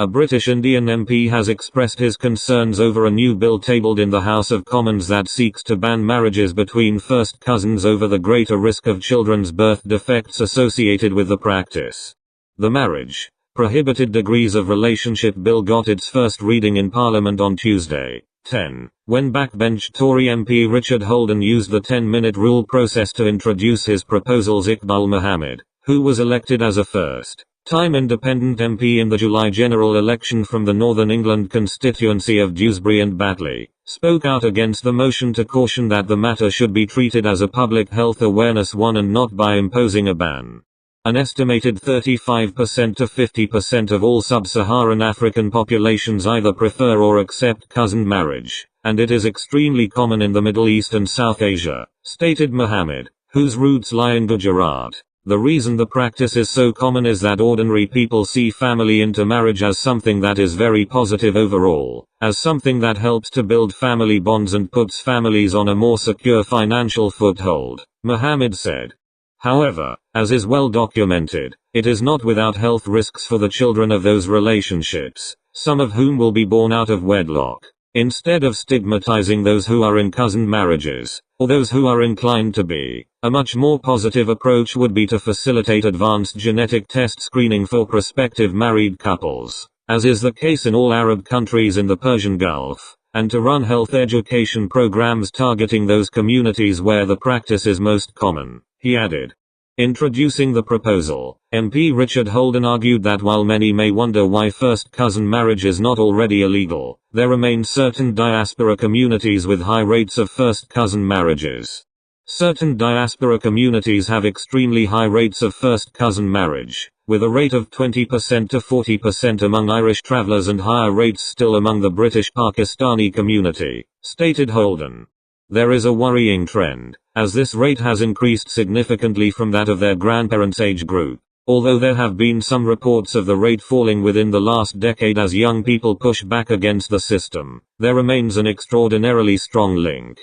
A British Indian MP has expressed his concerns over a new bill tabled in the House of Commons that seeks to ban marriages between first cousins over the greater risk of children's birth defects associated with the practice. The Marriage Prohibited Degrees of Relationship Bill got its first reading in Parliament on Tuesday, 10, when backbench Tory MP Richard Holden used the 10-minute rule process to introduce his proposals. Iqbal Mohammed, who was elected as a first-time independent MP in the July general election from the Northern England constituency of Dewsbury and Batley, spoke out against the motion to caution that the matter should be treated as a public health awareness one and not by imposing a ban. An estimated 35% to 50% of all sub-Saharan African populations either prefer or accept cousin marriage, and it is extremely common in the Middle East and South Asia, stated Mohammed, whose roots lie in Gujarat. The reason the practice is so common is that ordinary people see family intermarriage as something that is very positive overall, as something that helps to build family bonds and puts families on a more secure financial foothold, Mohammed said. However, as is well documented, it is not without health risks for the children of those relationships, some of whom will be born out of wedlock. Instead of stigmatizing those who are in cousin marriages, or those who are inclined to be, a much more positive approach would be to facilitate advanced genetic test screening for prospective married couples, as is the case in all Arab countries in the Persian Gulf, and to run health education programs targeting those communities where the practice is most common, he added. Introducing the proposal, MP Richard Holden argued that while many may wonder why first cousin marriage is not already illegal, there remain certain diaspora communities with high rates of first cousin marriages. Certain diaspora communities have extremely high rates of first cousin marriage, with a rate of 20% to 40% among Irish travelers and higher rates still among the British Pakistani community, stated Holden. There is a worrying trend, as this rate has increased significantly from that of their grandparents' age group. Although there have been some reports of the rate falling within the last decade as young people push back against the system, there remains an extraordinarily strong link.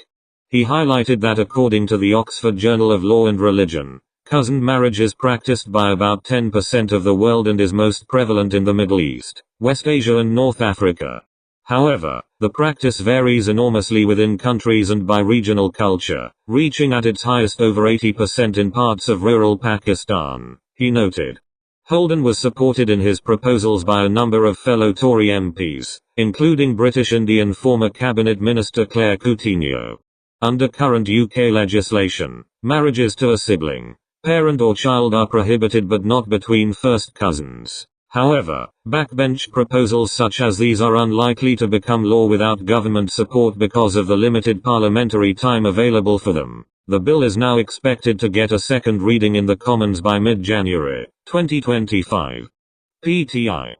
He highlighted that according to the Oxford Journal of Law and Religion, cousin marriage is practiced by about 10% of the world and is most prevalent in the Middle East, West Asia and North Africa. However, the practice varies enormously within countries and by regional culture, reaching at its highest over 80% in parts of rural Pakistan, he noted. Holden was supported in his proposals by a number of fellow Tory MPs, including British Indian former Cabinet Minister Claire Coutinho. Under current UK legislation, marriages to a sibling, parent or child are prohibited but not between first cousins. However, backbench proposals such as these are unlikely to become law without government support because of the limited parliamentary time available for them. The bill is now expected to get a second reading in the Commons by mid-January 2025. PTI